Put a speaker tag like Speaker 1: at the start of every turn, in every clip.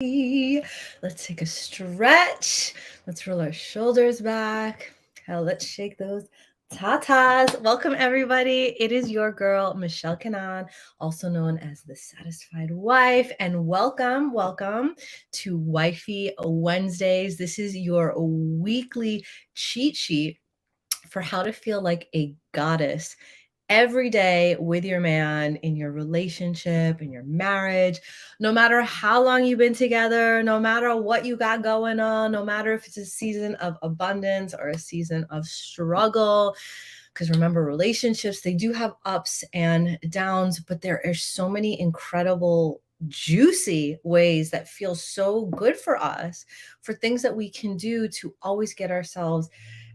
Speaker 1: Let's take a stretch. Let's roll our shoulders back. Hell, let's shake those tatas. Welcome, everybody. It is your girl, Michelle Kanan, also known as the Satisfied Wife. And welcome to Wifey Wednesdays. This is your weekly cheat sheet for how to feel like a goddess every day with your man in your relationship, in your marriage, no matter how long you've been together, no matter what you got going on, no matter if it's a season of abundance or a season of struggle. Because remember, relationships, they do have ups and downs, but there are so many incredible juicy ways that feel so good for us, for things that we can do to always get ourselves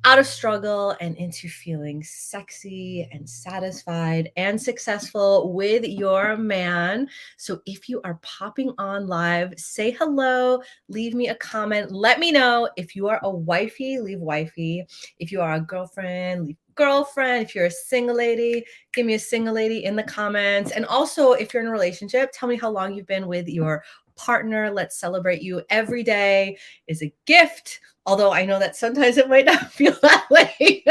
Speaker 1: out of struggle and into feeling sexy and satisfied and successful with your man. So if you are popping on live, say hello, leave me a comment. Let me know if you are a wifey, leave wifey. If you are a girlfriend, leave girlfriend. If you're a single lady, give me a single lady in the comments. And also, if you're in a relationship, tell me how long you've been with your partner. Let's celebrate you. Every day is a gift, although I know that sometimes it might not feel that way.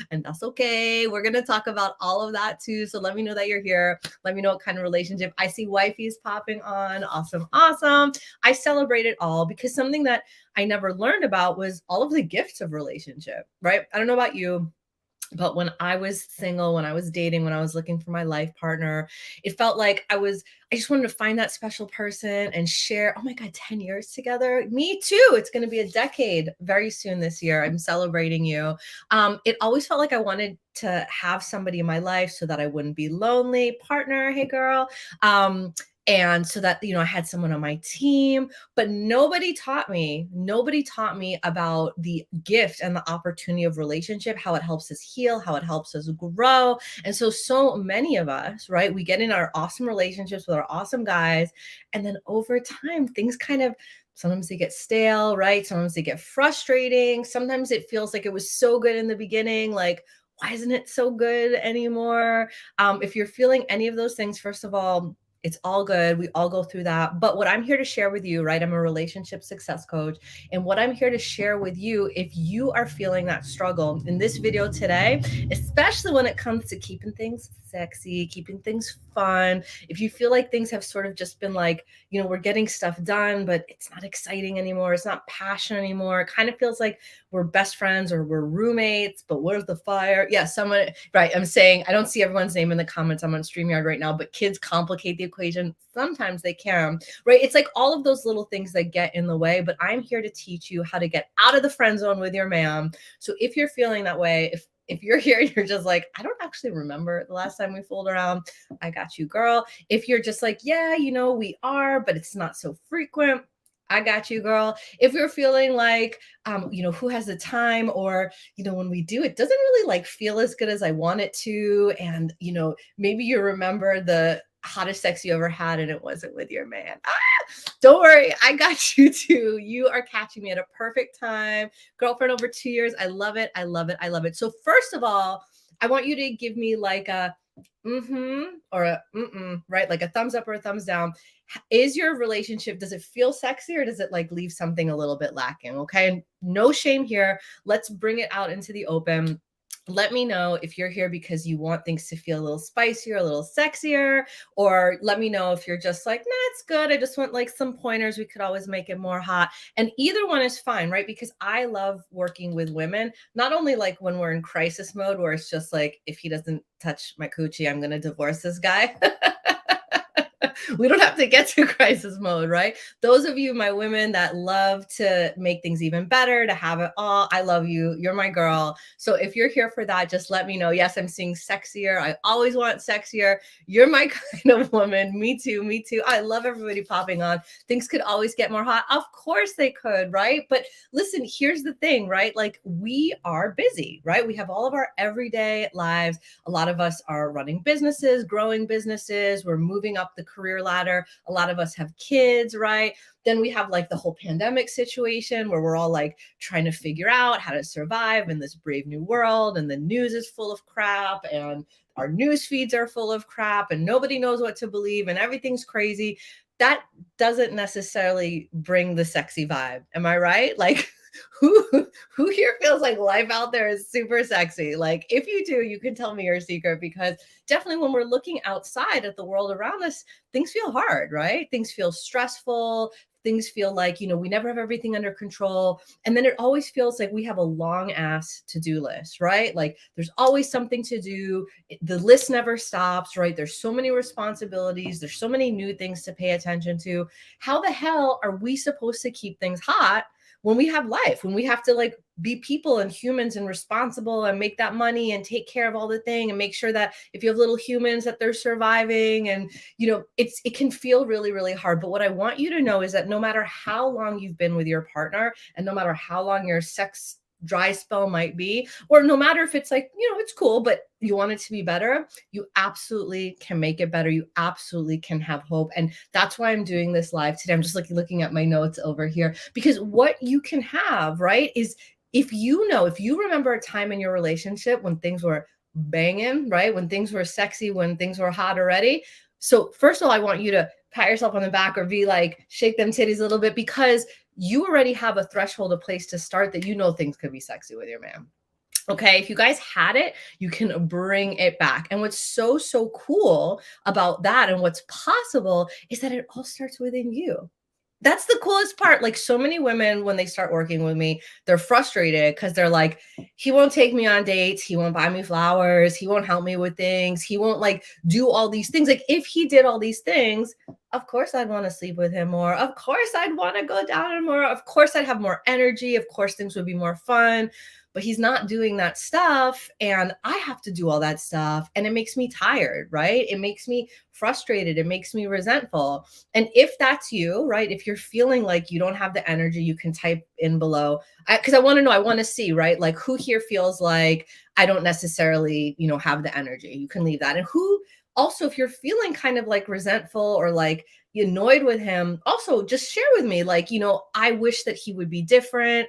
Speaker 1: And that's okay. We're going to talk about all of that too. So let me know that you're here. Let me know what kind of relationship. I see wifey's popping on. Awesome. Awesome. I celebrate it all because something that I never learned about was all of the gifts of relationship, right? I don't know about you, but when I was single, when I was dating, when I was looking for my life partner, it felt like I just wanted to find that special person and share. Oh my God, 10 years together. Me too. It's going to be a decade very soon this year. I'm celebrating you. It always felt like I wanted to have somebody in my life so that I wouldn't be lonely. Partner, hey girl. And so that, I had someone on my team, but nobody taught me about the gift and the opportunity of relationship, how it helps us heal, how it helps us grow. And so many of us, right, we get in our awesome relationships with our awesome guys, and then over time things kind of, sometimes they get stale, right? Sometimes they get frustrating. Sometimes it feels like it was so good in the beginning, like why isn't it so good anymore? If you're feeling any of those things, first of all, it's all good. We all go through that. But what I'm here to share with you, right? I'm a relationship success coach. And what I'm here to share with you, if you are feeling that struggle in this video today, especially when it comes to keeping things sexy, keeping things fun, if you feel like things have sort of just been like, we're getting stuff done, but it's not exciting anymore, it's not passion anymore, it kind of feels like we're best friends or we're roommates, but where's the fire? Yeah, someone, right. I'm saying, I don't see everyone's name in the comments. I'm on StreamYard right now, but kids complicate the equation. Sometimes they can, right? It's like all of those little things that get in the way, but I'm here to teach you how to get out of the friend zone with your man. So if you're feeling that way, if you're here, you're just like, I don't actually remember the last time we fooled around, I got you, girl. If you're just like, yeah, we are, but it's not so frequent, I got you, girl. If you're feeling like, who has the time, or, when we do, it doesn't really like feel as good as I want it to. And, maybe you remember the hottest sex you ever had and it wasn't with your man. Don't worry. I got you too. You are catching me at a perfect time. Girlfriend over 2 years. I love it. I love it. I love it. So first of all, I want you to give me like a or a right? Like a thumbs up or a thumbs down. Is your relationship, does it feel sexy or does it like leave something a little bit lacking? Okay. No shame here. Let's bring it out into the open. Let me know if you're here because you want things to feel a little spicier, a little sexier, or let me know if you're just like, nah, it's good. I just want like some pointers. We could always make it more hot. And either one is fine, right? Because I love working with women, not only like when we're in crisis mode, where it's just like, if he doesn't touch my coochie, I'm going to divorce this guy. We don't have to get to crisis mode, right? Those of you, my women that love to make things even better, to have it all, I love you. You're my girl. So if you're here for that, just let me know. Yes, I'm seeing sexier. I always want sexier. You're my kind of woman. Me too. Me too. I love everybody popping on. Things could always get more hot. Of course they could, right? But listen, here's the thing, right? Like we are busy, right? We have all of our everyday lives. A lot of us are running businesses, growing businesses. We're moving up the career ladder. A lot of us have kids, right? Then we have like the whole pandemic situation where we're all like trying to figure out how to survive in this brave new world. And the news is full of crap and our news feeds are full of crap and nobody knows what to believe and everything's crazy. that doesn't necessarily bring the sexy vibe. Am I right? Like, who who here feels like life out there is super sexy? Like, if you do, you can tell me your secret, because definitely when we're looking outside at the world around us, things feel hard, right? Things feel stressful. Things feel like, we never have everything under control. And then it always feels like we have a long ass to-do list, right? Like there's always something to do. The list never stops, right? There's so many responsibilities. There's so many new things to pay attention to. How the hell are we supposed to keep things hot when we have life, when we have to like be people and humans and responsible and make that money and take care of all the thing and make sure that if you have little humans that they're surviving, and it can feel really, really hard. But what I want you to know is that no matter how long you've been with your partner, and no matter how long your sex dry spell might be, or no matter if it's like, it's cool, but you want it to be better, you absolutely can make it better. You absolutely can have hope. And that's why I'm doing this live today. I'm just like looking at my notes over here, because what you can have, right, is if you remember a time in your relationship when things were banging, right? When things were sexy, when things were hot already. So first of all, I want you to pat yourself on the back or be like, shake them titties a little bit, because you already have a threshold, a place to start that things could be sexy with your man. Okay, if you guys had it, you can bring it back. And what's so, so cool about that and what's possible is that it all starts within you. That's the coolest part. Like, so many women, when they start working with me, they're frustrated because they're like, he won't take me on dates. He won't buy me flowers. He won't help me with things. He won't like do all these things. Like, if he did all these things, of course I'd want to sleep with him more. Of course I'd want to go down on more. Of course I'd have more energy. Of course things would be more fun. But he's not doing that stuff. And I have to do all that stuff. And it makes me tired, right? It makes me frustrated. It makes me resentful. And if that's you, right? If you're feeling like you don't have the energy, you can type in below, because I want to know, I want to see, right? Like, who here feels like I don't necessarily, have the energy? You can leave that. And who also, if you're feeling kind of like resentful or like you're annoyed with him, also just share with me, like, I wish that he would be different.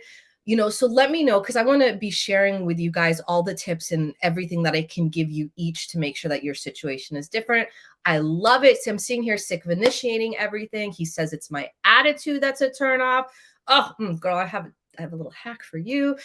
Speaker 1: So let me know, because I want to be sharing with you guys all the tips and everything that I can give you each to make sure that your situation is different. I love it. So I'm sitting here sick of initiating everything. He says it's my attitude that's a turnoff. Oh, girl, I have a little hack for you.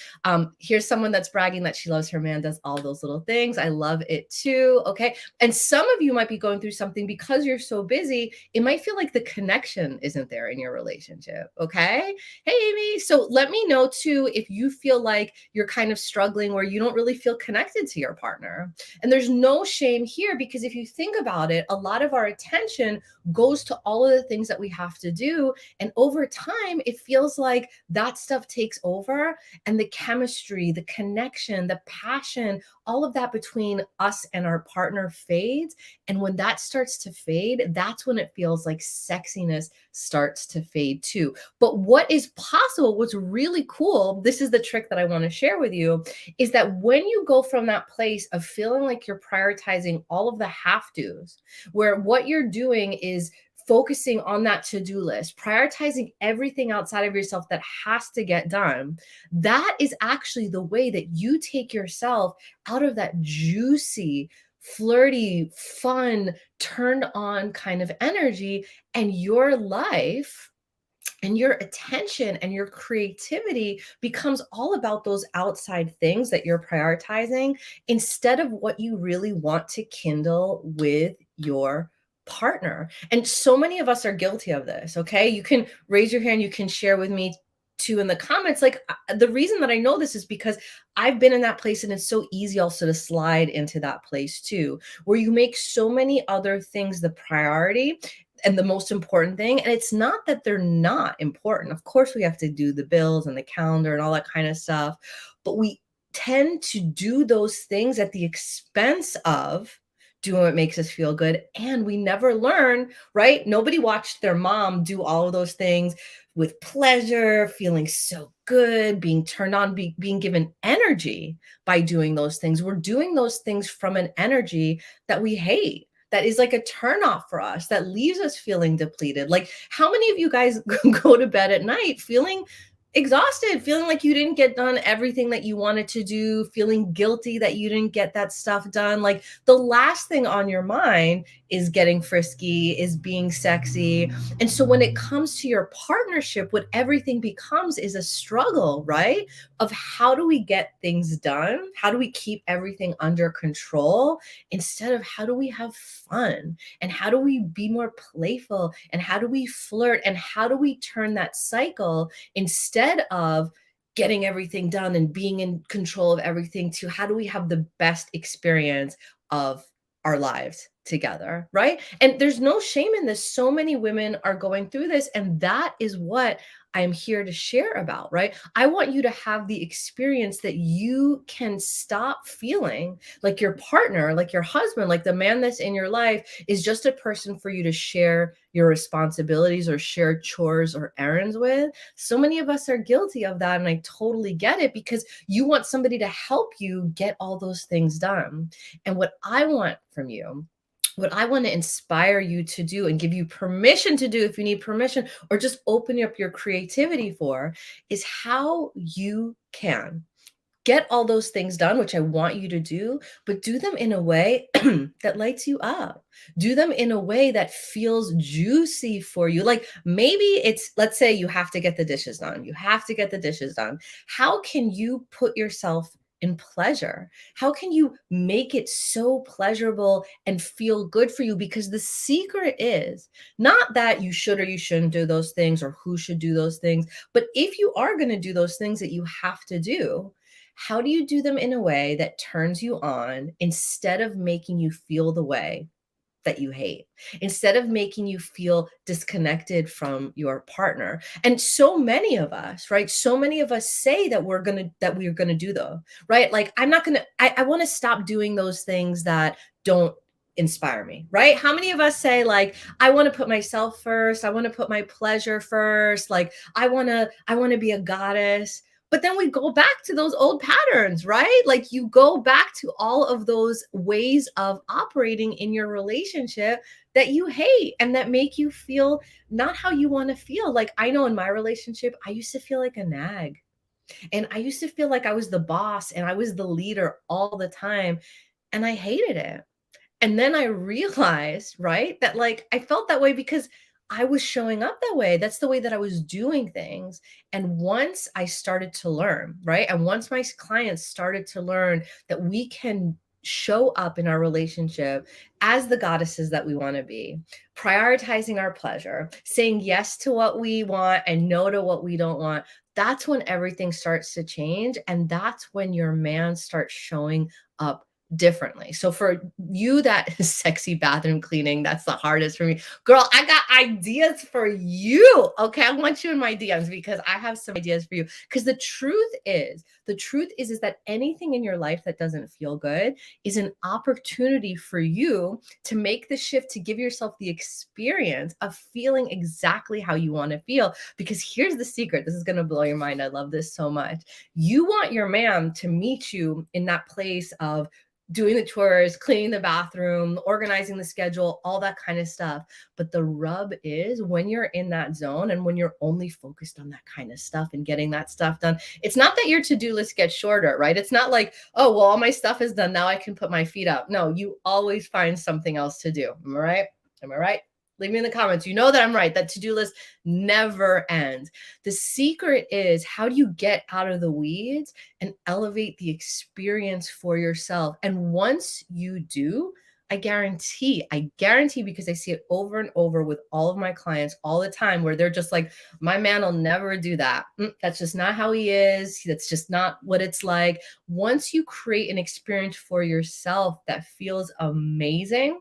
Speaker 1: Here's someone that's bragging that she loves her man, does all those little things. I love it too. Okay. And some of you might be going through something because you're so busy. It might feel like the connection isn't there in your relationship. Okay. Hey, Amy. So let me know too if you feel like you're kind of struggling where you don't really feel connected to your partner. And there's no shame here, because if you think about it, a lot of our attention goes to all of the things that we have to do. And over time, it feels like that stuff takes over, and the chemistry, the connection, the passion, all of that between us and our partner fades. And when that starts to fade, that's when it feels like sexiness starts to fade too. But what is possible, what's really cool, this is the trick that I want to share with you, is that when you go from that place of feeling like you're prioritizing all of the have-tos, where what you're doing is focusing on that to-do list, prioritizing everything outside of yourself that has to get done, that is actually the way that you take yourself out of that juicy, flirty, fun, turned on kind of energy, and your life and your attention and your creativity becomes all about those outside things that you're prioritizing, instead of what you really want to kindle with your partner. And so many of us are guilty of this. Okay. You can raise your hand, you can share with me too in the comments. Like, the reason that I know this is because I've been in that place, and it's so easy also to slide into that place too, where you make so many other things the priority and the most important thing. And it's not that they're not important. Of course, we have to do the bills and the calendar and all that kind of stuff, but we tend to do those things at the expense of doing what makes us feel good. And we never learn, right? Nobody watched their mom do all of those things with pleasure, feeling so good, being turned on, being given energy by doing those things. We're doing those things from an energy that we hate, that is like a turnoff for us, that leaves us feeling depleted. Like, how many of you guys go to bed at night feeling exhausted, feeling like you didn't get done everything that you wanted to do, feeling guilty that you didn't get that stuff done? Like, the last thing on your mind is getting frisky, is being sexy. And so when it comes to your partnership, what everything becomes is a struggle, right? Of how do we get things done? How do we keep everything under control instead of how do we have fun? And how do we be more playful? And how do we flirt? And how do we turn that cycle instead of getting everything done and being in control of everything to how do we have the best experience of our lives together, right? And there's no shame in this. So many women are going through this, and that is what I'm here to share about, right? I want you to have the experience that you can stop feeling like your partner, like your husband, like the man that's in your life is just a person for you to share your responsibilities or share chores or errands with. So many of us are guilty of that. And I totally get it because you want somebody to help you get all those things done. And what I want from you, what I want to inspire you to do and give you permission to do if you need permission, or just open up your creativity for, is how you can get all those things done, which I want you to do, but do them in a way that lights you up. Do them in a way that feels juicy for you. Like maybe it's, let's say you have to get the dishes done. You have to get the dishes done. How can you put yourself in pleasure? How can you make it so pleasurable and feel good for you? Because the secret is not that you should or you shouldn't do those things or who should do those things, but if you are going to do those things that you have to do, how do you do them in a way that turns you on instead of making you feel the way that you hate, instead of making you feel disconnected from your partner? And so many of us, right? So many of us say that we're gonna do though, right? Like I'm not gonna, I want to stop doing those things that don't inspire me, right? How many of us say like I want to put myself first, I want to put my pleasure first, like I want to be a goddess. But then we go back to those old patterns, right? Like you go back to all of those ways of operating in your relationship that you hate and that make you feel not how you want to feel. Like I know in my relationship, I used to feel like a nag. And I used to feel like I was the boss and I was the leader all the time. And I hated it. And then I realized, right, that like I felt that way because I was showing up that way. That's the way that I was doing things. And once I started to learn, right, and once my clients started to learn that we can show up in our relationship as the goddesses that we want to be, prioritizing our pleasure, saying yes to what we want and no to what we don't want, that's when everything starts to change. And that's when your man starts showing up differently. So for you, that is sexy bathroom cleaning, that's the hardest for me. Girl, I got ideas for you. Okay. I want you in my DMs because I have some ideas for you. Because the truth is that anything in your life that doesn't feel good is an opportunity for you to make the shift to give yourself the experience of feeling exactly how you want to feel. Because here's the secret. This is going to blow your mind. I love this so much. You want your man to meet you in that place of doing the chores, cleaning the bathroom, organizing the schedule, all that kind of stuff. But the rub is when you're in that zone and when you're only focused on that kind of stuff and getting that stuff done, it's not that your to-do list gets shorter, right? It's not like, oh, well, all my stuff is done. Now I can put my feet up. No, you always find something else to do. Am I right? Am I right? Leave me in the comments. You know that I'm right. That to-do list never ends. The secret is how do you get out of the weeds and elevate the experience for yourself? And once you do, I guarantee because I see it over and over with all of my clients all the time where they're just like, my man will never do that. That's just not how he is. That's just not what it's like. Once you create an experience for yourself that feels amazing,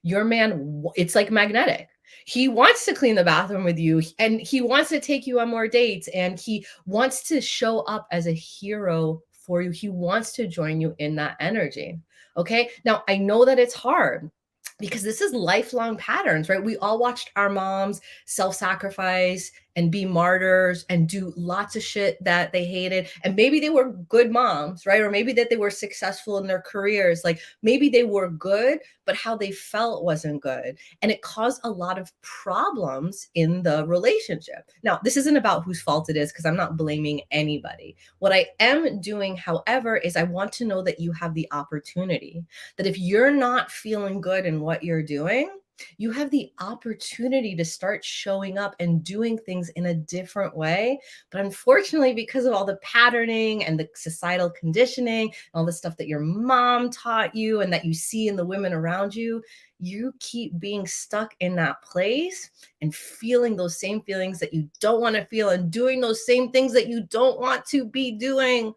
Speaker 1: your man, it's like magnetic. He wants to clean the bathroom with you and he wants to take you on more dates and he wants to show up as a hero for you. He wants to join you in that energy. Okay. Now I know that it's hard because this is lifelong patterns, right? We all watched our moms self-sacrifice and be martyrs and do lots of shit that they hated. And maybe they were good moms, right? Or maybe that they were successful in their careers. Like maybe they were good, but how they felt wasn't good. And it caused a lot of problems in the relationship. Now, this isn't about whose fault it is because I'm not blaming anybody. What I am doing, however, is I want to know that you have the opportunity, that if you're not feeling good in what you're doing, you have the opportunity to start showing up and doing things in a different way. But unfortunately, because of all the patterning and the societal conditioning, all the stuff that your mom taught you and that you see in the women around you, you keep being stuck in that place and feeling those same feelings that you don't want to feel and doing those same things that you don't want to be doing.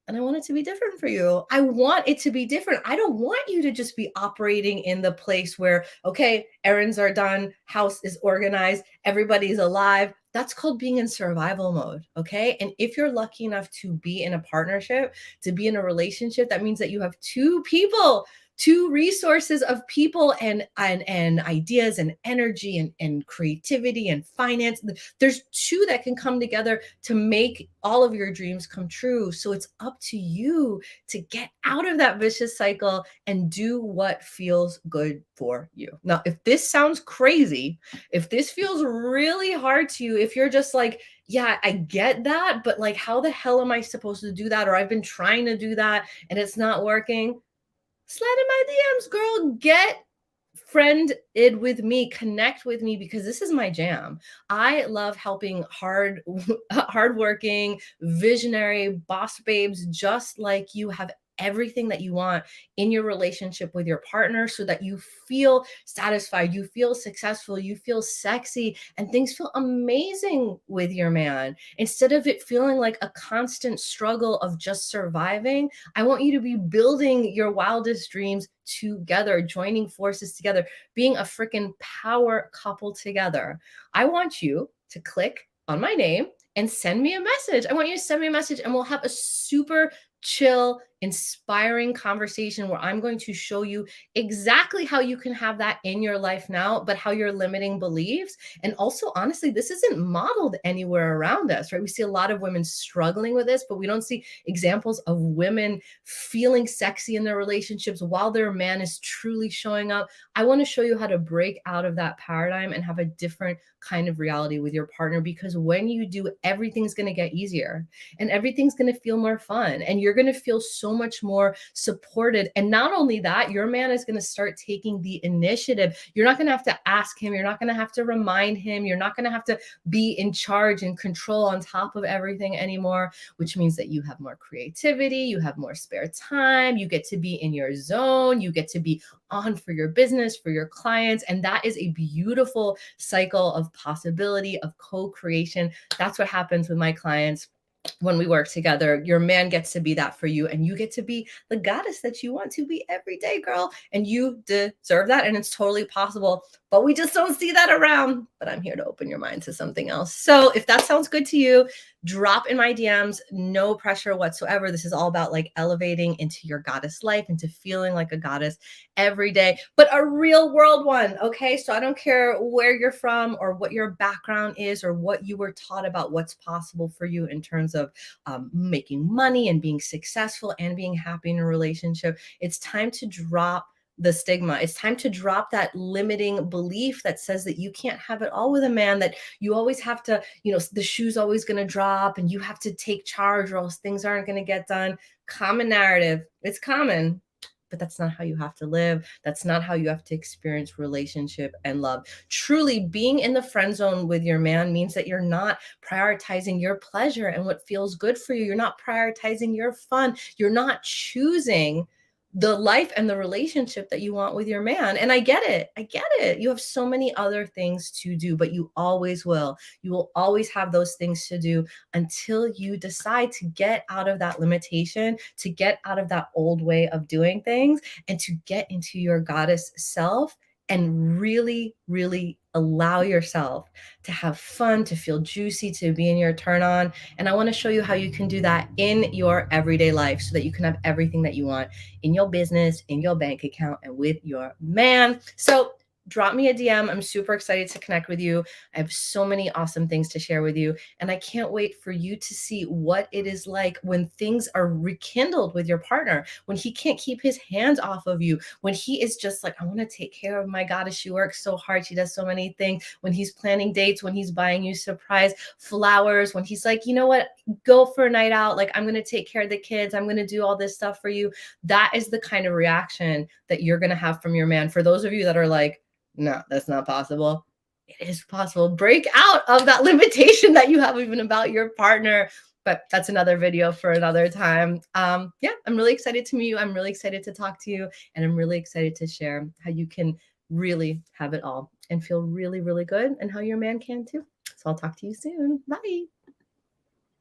Speaker 1: And I want it to be different for you. I want it to be different. I don't want you to just be operating in the place where, okay, errands are done, house is organized, everybody's alive. That's called being in survival mode. Okay. And if you're lucky enough to be in a partnership, to be in a relationship, that means that you have two people, two resources of people and ideas and energy and creativity and finance. There's two that can come together to make all of your dreams come true. So it's up to you to get out of that vicious cycle and do what feels good for you. Now, if this sounds crazy, if this feels really hard to you, if you're just like, yeah, I get that, but like, how the hell am I supposed to do that? Or I've been trying to do that and it's not working. Slide in my DMs, girl. Get friended with me, connect with me, because this is my jam. I love helping hardworking, visionary boss babes just like you have everything that you want in your relationship with your partner so that you feel satisfied, you feel successful, you feel sexy, and things feel amazing with your man. Instead of it feeling like a constant struggle of just surviving, I want you to be building your wildest dreams together, joining forces together, being a freaking power couple together. I want you to click on my name and send me a message. I want you to send me a message and we'll have a super chill, inspiring conversation where I'm going to show you exactly how you can have that in your life now, but how your limiting beliefs. And also, honestly, this isn't modeled anywhere around us, right? We see a lot of women struggling with this, but we don't see examples of women feeling sexy in their relationships while their man is truly showing up. I want to show you how to break out of that paradigm and have a different kind of reality with your partner, because when you do, everything's going to get easier and everything's going to feel more fun and you're going to feel so much more supported. And not only that, your man is going to start taking the initiative. You're not going to have to ask him. You're not going to have to remind him. You're not going to have to be in charge and control on top of everything anymore, which means that you have more creativity, you have more spare time, you get to be in your zone, you get to be on for your business, for your clients. And that is a beautiful cycle of possibility, of co-creation. That's what happens with my clients when we work together. Your man gets to be that for you, and you get to be the goddess that you want to be every day, girl. And you deserve that. And it's totally possible, but we just don't see that around. But I'm here to open your mind to something else. So if that sounds good to you, drop in my DMs, no pressure whatsoever. This is all about like elevating into your goddess life, into feeling like a goddess every day, but a real world one. Okay. So I don't care where you're from or what your background is or what you were taught about what's possible for you in terms of making money and being successful and being happy in a relationship. It's time to drop the stigma. It's time to drop that limiting belief that says that you can't have it all with a man, that you always have to, the shoe's always going to drop and you have to take charge or else things aren't going to get done. Common narrative. It's common, but that's not how you have to live. That's not how you have to experience relationship and love. Truly being in the friend zone with your man means that you're not prioritizing your pleasure and what feels good for you. You're not prioritizing your fun. You're not choosing the life and the relationship that you want with your man. And I get it. I get it. You have so many other things to do, but you always will. You will always have those things to do until you decide to get out of that limitation, to get out of that old way of doing things, and to get into your goddess self and really, really allow yourself to have fun, to feel juicy, to be in your turn on. And I want to show you how you can do that in your everyday life so that you can have everything that you want in your business, in your bank account, and with your man. So drop me a DM. I'm super excited to connect with you. I have so many awesome things to share with you. And I can't wait for you to see what it is like when things are rekindled with your partner, when he can't keep his hands off of you, when he is just like, I want to take care of my goddess. She works so hard. She does so many things. When he's planning dates, when he's buying you surprise flowers, when he's like, you know what, go for a night out. Like, I'm going to take care of the kids. I'm going to do all this stuff for you. That is the kind of reaction that you're going to have from your man. For those of you that are like, no, that's not possible. It is possible. Break out of that limitation that you have even about your partner. But that's another video for another time. Yeah, I'm really excited to meet you. I'm really excited to talk to you. And I'm really excited to share how you can really have it all and feel really, really good, and how your man can too. So I'll talk to you soon. Bye.